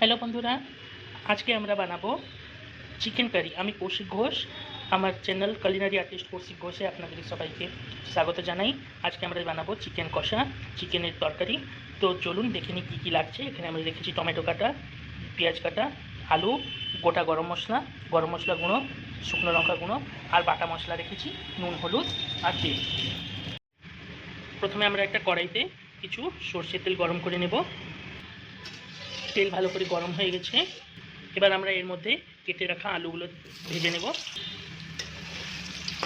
Hello বন্ধুরা, আজকে আমরা বানাবো চিকেন কারি। আমি কৌশিক ঘোষ, আমার চ্যানেল কুলিনারি আর্টিস্ট কৌশিক ঘোষে আপনাদের সবাইকে স্বাগত জানাই। আজকে আমরা বানাবো চিকেন কষা, চিকেনের তরকারি। তো চলুন দেখে নিই কী কী লাগছে। এখানে আমরা রেখেছি টমেটো কাটা, পেঁয়াজ কাটা, আলু, গোটা গরম মশলা গুঁড়ো, শুকনো লঙ্কা গুঁড়ো আর বাটা মশলা রেখেছি, নুন, হলুদ আর তেল। প্রথমে আমরা একটা কড়াইতে কিছু সর্ষের তেল গরম করে নেব। তেল ভালো করে গরম হয়ে গেছে। এবার আমরা এর মধ্যে কেটে রাখা আলুগুলো ভেজে নেব।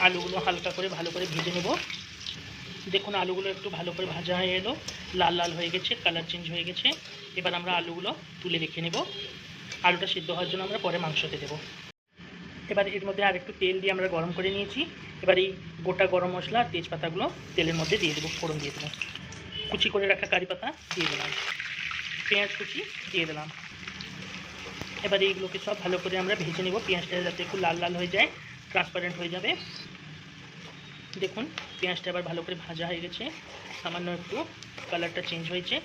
আলুগুলো হালকা করে ভালো করে ভেজে নেব। দেখুন আলুগুলো একটু ভালো করে ভাজা হয়ে এলো, লাল লাল হয়ে গেছে, কালার চেঞ্জ হয়ে গেছে। এবার আমরা আলুগুলো তুলে রেখে নেব। আলুটা সিদ্ধ হওয়ার জন্য আমরা পরে মাংসতে দেবো। এবার এর মধ্যে আর একটু তেল দিয়ে আমরা গরম করে নিয়েছি। এবার এই গোটা গরম মশলা আর তেজপাতাগুলো তেলের মধ্যে দিয়ে দেবো, ফোড়ন দিয়ে দেবো। কুচি করে রাখা কারি পাতা দিয়ে দিলাম, পেঁয়াজ কুচি দিয়ে দিলাম। এবার এইগুলোকে সব ভালো করে আমরা ভেজে নেব। পেঁয়াজটা যাতে একটু লাল লাল হয়ে যায়, ট্রান্সপারেন্ট হয়ে যাবে। দেখুন পেঁয়াজটা এবার ভালো করে ভাজা হয়ে গেছে, সামান্য একটু কালারটা চেঞ্জ হয়েছে।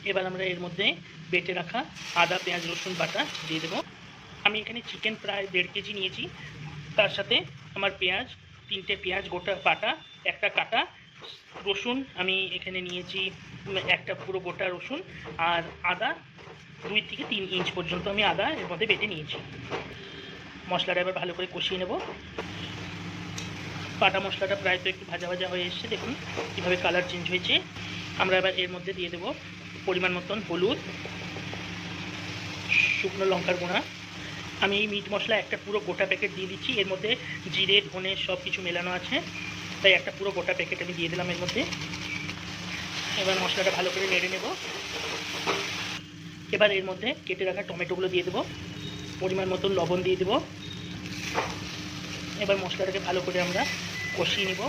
এবার আমরা এর মধ্যে বেটে রাখা আদা, পেঁয়াজ, রসুন বাটা দিয়ে দেবো। আমি এখানে চিকেন প্রায় 1.5 কেজি নিয়েছি। তার সাথে আমার পেঁয়াজ, 3টে পেঁয়াজ গোটা বাটা, একটা কাটা রসুন আমি এখানে নিয়েছি, একটা পুরো গোটা রসুন, আর আদা 2 থেকে 3 ইঞ্চ পর্যন্ত আমি আদা এর মধ্যে বেটে নিয়েছি। মশলাটা এবার ভালো করে কষিয়ে নেব। বাটা মশলাটা প্রায় তো একটু ভাজা ভাজা হয়ে এসছে, দেখুন কীভাবে কালার চেঞ্জ হয়েছে। আমরা এবার এর মধ্যে দিয়ে দেব পরিমাণ মতন হলুদ, শুকনো লঙ্কার গুঁড়া। আমি এই মিট মশলা একটা পুরো গোটা প্যাকেট দিয়ে দিচ্ছি। এর মধ্যে জিরে, ধনে সব কিছু মেলানো আছে, তাই একটা পুরো গোটা প্যাকেট আমি দিয়ে দিলাম এর মধ্যে। এবার মশলাটা ভালো করে নেড়ে নেব। এবার এর মধ্যে কেটে রাখা টমেটোগুলো দিয়ে দেবো, পরিমাণ মতন লবণ দিয়ে দেবো। এবার মশলাটাকে ভালো করে আমরা কষিয়ে নেব।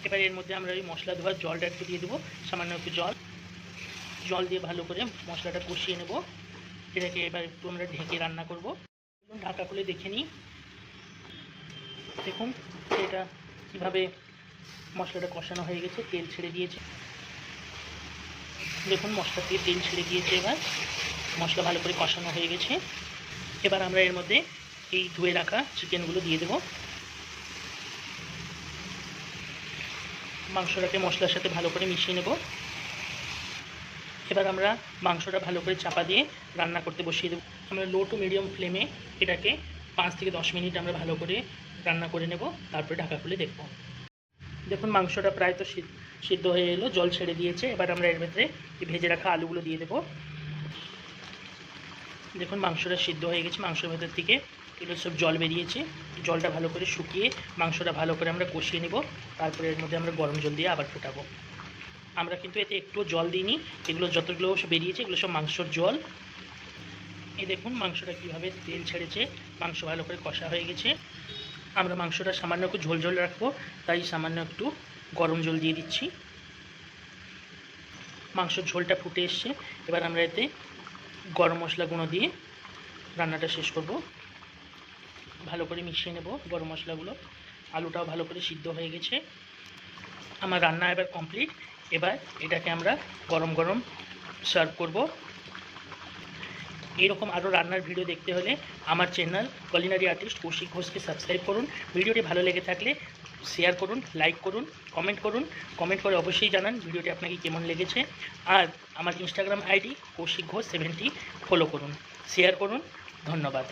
এবার এর মধ্যে আমরা ওই মশলা ধোয়ার জলটা একটু দিয়ে দেবো, সামান্য একটু জল দিয়ে ভালো করে মশলাটা কষিয়ে নেব। এটাকে এবার একটু আমরা ঢেকে রান্না করব। ঢাকা খুলে দেখে নিই, দেখুন এটা কীভাবে মশলাটা কষানো হয়ে গেছে, তেল ছেড়ে দিয়েছে। দেখুন মশলা দিয়ে তেল ছেড়ে দিয়েছে। এবার মশলা ভালো করে কষানো হয়ে গেছে। এবার আমরা এর মধ্যে এই ধুয়ে রাখা চিকেনগুলো দিয়ে দেব। মাংসটাকে মশলার সাথে ভালো করে মিশিয়ে নেব। এবার আমরা মাংসটা ভালো করে চাপা দিয়ে রান্না করতে বসিয়ে দেবো। আমরা লো টু মিডিয়াম ফ্লেমে এটাকে 5 থেকে 10 মিনিট আমরা ভালো করে রান্না করে নেব, তারপরে ঢাকা খুলে দেখব। দেখুন মাংসটা প্রায় তো সিদ্ধ হয়ে এলো, জল ছেড়ে দিয়েছে। এবার আমরা এর ভেতরে ভেজে রাখা আলুগুলো দিয়ে দেবো। দেখুন মাংসটা সিদ্ধ হয়ে গেছে, মাংসের ভেতর থেকে এগুলো সব জল বেরিয়েছে। জলটা ভালো করে শুকিয়ে মাংসটা ভালো করে আমরা কষিয়ে নেব। তারপরে এর মধ্যে আমরা গরম জল দিয়ে আবার ফোটাবো। আমরা কিন্তু এতে একটু জল দিইনি, এগুলো যতগুলো সব বেরিয়েছে এগুলো সব মাংসর জল। এই দেখুন মাংসটা কীভাবে তেল ছেড়েছে, মাংস ভালো করে কষা হয়ে গেছে। আমরা মাংসটা সামান্য একটু ঝোল রাখবো, তাই সামান্য একটু গরম জল দিয়ে দিচ্ছি। মাংসর ঝোলটা ফুটে এসছে। এবার আমরা এতে গরম মশলা গুঁড়ো দিয়ে রান্নাটা শেষ করব। ভালো করে মিশিয়ে নেব গরম মশলাগুলো। আলুটাও ভালো করে সিদ্ধ হয়ে গেছে। আমার রান্না এবার কমপ্লিট। এবার এটাকে আমরা গরম গরম সার্ভ করব। এইরকম আরও রান্নার ভিডিও দেখতে হলে আমার চ্যানেল কুলিনারি আর্টিস্ট কৌশিক ঘোষকে সাবস্ক্রাইব করুন। ভিডিওটি ভালো লেগে থাকলে শেয়ার করুন, লাইক করুন, কমেন্ট করুন। কমেন্ট করে অবশ্যই জানান ভিডিওটি আপনাকে কেমন লেগেছে। আর আমার Instagram ID Koushik Ghosh 70 follow করুন, শেয়ার করুন। ধন্যবাদ।